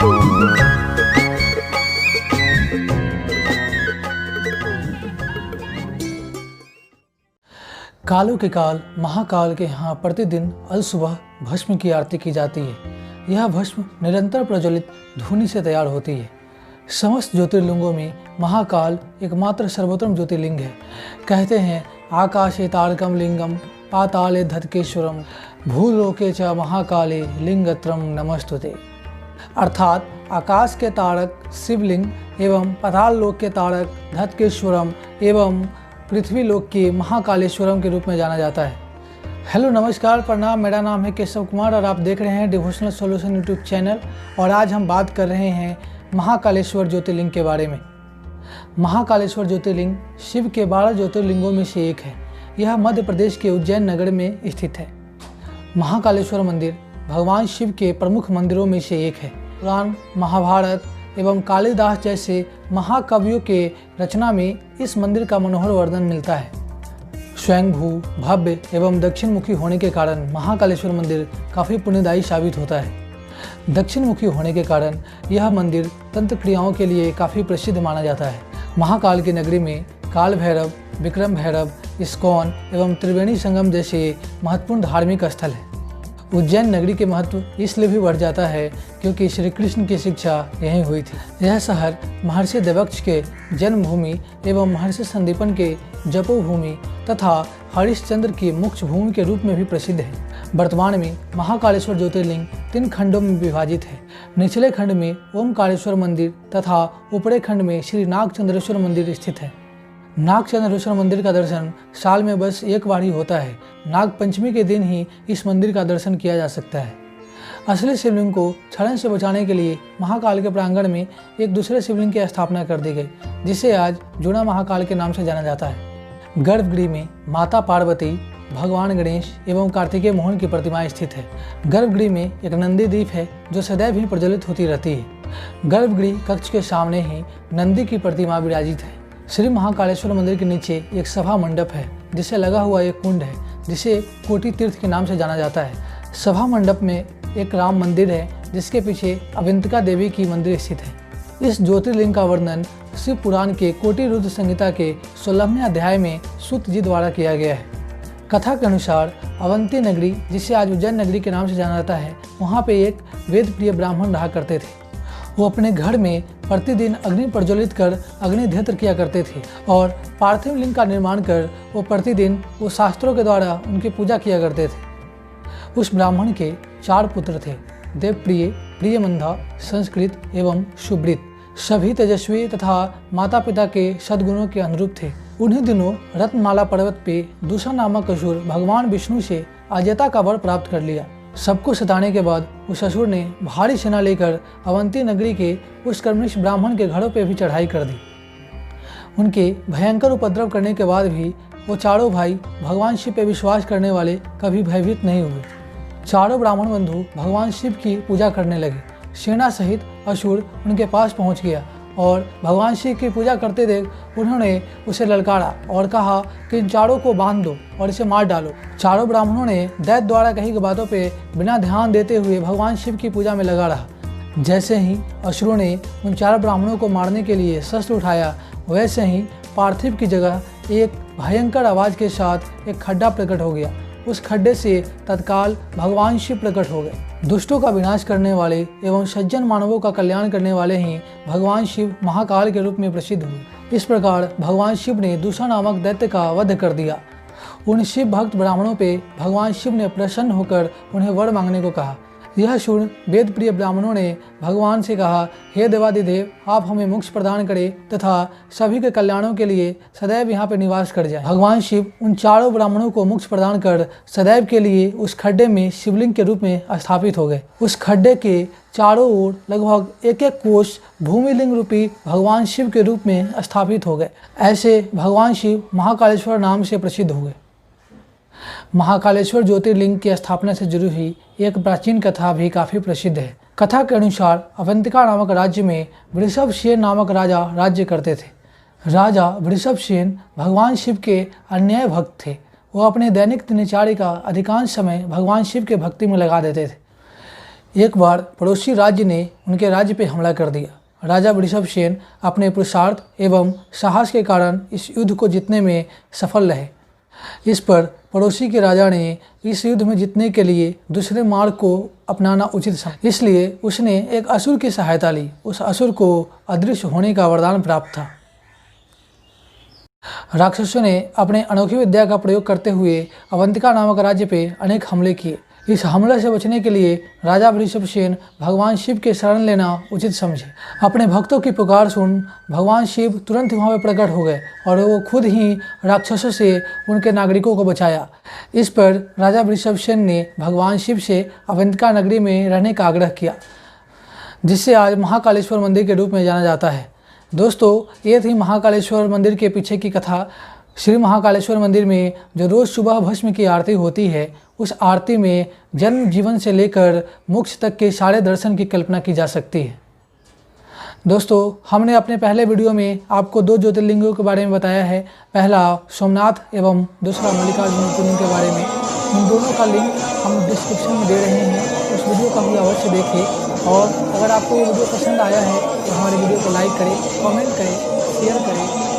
कालों के काल महाकाल के यहाँ प्रतिदिन अलसुबह भस्म की आरती की जाती है। यह भस्म निरंतर प्रज्वलित धूनि से तैयार होती है। समस्त ज्योतिर्लिंगों में महाकाल एकमात्र सर्वोत्तम ज्योतिर्लिंग है। कहते हैं आकाशे तारकम लिंगम पाताले धतकेश्वरम भूलोके च महाकाले लिंगत्रम नमस्तुते। अर्थात आकाश के तारक शिवलिंग एवं पाताल लोक के तारक धतकेश्वरम एवं पृथ्वी लोक के महाकालेश्वरम के रूप में जाना जाता है। हेलो नमस्कार प्रणाम, मेरा नाम है केशव कुमार और आप देख रहे हैं डिवोशनल सॉल्यूशन यूट्यूब चैनल। और आज हम बात कर रहे हैं महाकालेश्वर ज्योतिर्लिंग के बारे में। महाकालेश्वर ज्योतिर्लिंग शिव के 12 ज्योतिर्लिंगों में से एक है। यह मध्य प्रदेश के उज्जैन नगर में स्थित है। महाकालेश्वर मंदिर भगवान शिव के प्रमुख मंदिरों में से एक है। पुराण, महाभारत एवं कालिदास जैसे महाकवियों के रचना में इस मंदिर का मनोहर वर्णन मिलता है। स्वयंभू, भव्य एवं दक्षिण मुखी होने के कारण महाकालेश्वर मंदिर काफ़ी पुण्यदायी साबित होता है। दक्षिण मुखी होने के कारण यह मंदिर तंत्र क्रियाओं के लिए काफ़ी प्रसिद्ध माना जाता है। महाकाल की नगरी में काल भैरव, विक्रम भैरव, इस्कॉन एवं त्रिवेणी संगम जैसे महत्वपूर्ण धार्मिक स्थल है। उज्जैन नगरी के महत्व इसलिए भी बढ़ जाता है क्योंकि श्री कृष्ण की शिक्षा यहीं हुई थी। यह शहर महर्षि देवक्ष के जन्मभूमि एवं महर्षि संदीपन के जपोभूमि तथा हरिश्चंद्र की मोक्ष भूमि के रूप में भी प्रसिद्ध है। वर्तमान में महाकालेश्वर ज्योतिर्लिंग 3 खंडों में विभाजित है। निचले खंड में ओमकारेश्वर मंदिर तथा ऊपरे खंड में श्री नागचंद्रेश्वर मंदिर स्थित है। नागचंद्रेश्वर मंदिर का दर्शन साल में बस एक बार ही होता है। नाग पंचमी के दिन ही इस मंदिर का दर्शन किया जा सकता है। असली शिवलिंग को क्षरण से बचाने के लिए महाकाल के प्रांगण में एक दूसरे शिवलिंग की स्थापना कर दी गई, जिसे आज जूना महाकाल के नाम से जाना जाता है। गर्भगृह में माता पार्वती, भगवान गणेश एवं कार्तिकेय मोहन की प्रतिमाएं स्थित है। गर्भगृह में एक नंदी दीप है जो सदैव ही प्रज्वलित होती रहती है। गर्भगृह कक्ष के सामने ही नंदी की प्रतिमा विराजित है। श्री महाकालेश्वर मंदिर के नीचे एक सभा मंडप है जिसे लगा हुआ एक कुंड है जिसे कोटि तीर्थ के नाम से जाना जाता है। सभा मंडप में एक राम मंदिर है जिसके पीछे अवंतिका देवी की मंदिर स्थित है। इस ज्योतिर्लिंग का वर्णन शिव पुराण के कोटि रुद्र संहिता के 16वें अध्याय में सूत जी द्वारा किया गया है। कथा के अनुसार अवंती नगरी, जिसे आज उज्जैन नगरी के नाम से जाना जाता है, वहाँ पे एक वेद प्रिय ब्राह्मण रहा करते थे। वो अपने घर में प्रतिदिन अग्नि प्रज्वलित कर अग्निध्यत्र किया करते थे और पार्थिव लिंग का निर्माण कर वो प्रतिदिन वो शास्त्रों के द्वारा उनकी पूजा किया करते थे। उस ब्राह्मण के 4 पुत्र थे, देवप्रिय, प्रियमंधा, संस्कृत एवं सुब्रित। सभी तेजस्वी तथा माता पिता के सद्गुणों के अनुरूप थे। उन्हीं दिनों रत्नमाला पर्वत पे दूषण नामक असुर भगवान विष्णु से अजेता का वर प्राप्त कर लिया। सबको सताने के बाद उस असुर ने भारी सेना लेकर अवंती नगरी के उस कर्मनिष्ठ ब्राह्मण के घरों पर भी चढ़ाई कर दी। उनके भयंकर उपद्रव करने के बाद भी वो चारों भाई भगवान शिव पे विश्वास करने वाले कभी भयभीत नहीं हुए। चारों ब्राह्मण बंधु भगवान शिव की पूजा करने लगे। सेना सहित असुर उनके पास पहुंच गया और भगवान शिव की पूजा करते देख उन्होंने उसे ललकारा और कहा कि इन चारों को बांध दो और इसे मार डालो। चारों ब्राह्मणों ने दैत्य द्वारा कही गई बातों पे बिना ध्यान देते हुए भगवान शिव की पूजा में लगा रहा। जैसे ही असुरों ने उन 4 ब्राह्मणों को मारने के लिए शस्त्र उठाया, वैसे ही पार्थिव की जगह एक भयंकर आवाज के साथ एक खड्डा प्रकट हो गया। उस खड्डे से तत्काल भगवान शिव प्रकट हो गए। दुष्टों का विनाश करने वाले एवं सज्जन मानवों का कल्याण करने वाले ही भगवान शिव महाकाल के रूप में प्रसिद्ध हुए। इस प्रकार भगवान शिव ने दूषण नामक दैत्य का वध कर दिया। उन शिव भक्त ब्राह्मणों पे भगवान शिव ने प्रसन्न होकर उन्हें वर मांगने को कहा। यह सुन वेद प्रिय ब्राह्मणों ने भगवान से कहा, हे देवादिदेव, आप हमें मोक्ष प्रदान करें तथा सभी के कल्याणों के लिए सदैव यहाँ पर निवास कर जाए। भगवान शिव उन चारों ब्राह्मणों को मोक्ष प्रदान कर सदैव के लिए उस खड्डे में शिवलिंग के रूप में स्थापित हो गए। उस खड्डे के चारों ओर लगभग 1-1 कोष भूमिलिंग रूपी भगवान शिव के रूप में स्थापित हो गए। ऐसे भगवान शिव महाकालेश्वर नाम से प्रसिद्ध हो गए। महाकालेश्वर ज्योतिर्लिंग की स्थापना से जुड़ी हुई एक प्राचीन कथा भी काफ़ी प्रसिद्ध है। कथा के अनुसार अवंतिका नामक राज्य में वृषभसेन नामक राजा राज्य करते थे। राजा वृषभसेन भगवान शिव के अन्याय भक्त थे। वो अपने दैनिक दिनचर्या का अधिकांश समय भगवान शिव के भक्ति में लगा देते थे। एक बार पड़ोसी राज्य ने उनके राज्य पर हमला कर दिया। राजा वृषभसेन अपने पुरुषार्थ एवं साहस के कारण इस युद्ध को जीतने में सफल रहे। इस पर पड़ोसी के राजा ने इस युद्ध में जीतने के लिए दूसरे मार्ग को अपनाना उचित समझा, इसलिए उसने एक असुर की सहायता ली। उस असुर को अदृश्य होने का वरदान प्राप्त था। राक्षसों ने अपने अनोखी विद्या का प्रयोग करते हुए अवंतिका नामक राज्य पे अनेक हमले किए। इस हमले से बचने के लिए राजा वृषभसेन भगवान शिव के शरण लेना उचित समझे। अपने भक्तों की पुकार सुन भगवान शिव तुरंत वहाँ पर प्रकट हो गए और वो खुद ही राक्षसों से उनके नागरिकों को बचाया। इस पर राजा वृषभसेन ने भगवान शिव से अवंतिका नगरी में रहने का आग्रह किया, जिससे आज महाकालेश्वर मंदिर के रूप में जाना जाता है। दोस्तों, ये थी महाकालेश्वर मंदिर के पीछे की कथा। श्री महाकालेश्वर मंदिर में जो रोज़ सुबह भस्म की आरती होती है, उस आरती में जन्म जीवन से लेकर मोक्ष तक के सारे दर्शन की कल्पना की जा सकती है। दोस्तों, हमने अपने पहले वीडियो में आपको 2 ज्योतिर्लिंगों के बारे में बताया है। पहला सोमनाथ एवं दूसरा मल्लिकार्जुन ज्योतिर्लिंग के बारे में। इन दोनों का लिंक हम डिस्क्रिप्शन में दे रहे हैं, उस वीडियो का भी अवश्य देखें। और अगर आपको ये वीडियो पसंद आया है तो हमारे वीडियो को लाइक करें, कमेंट करें, शेयर करें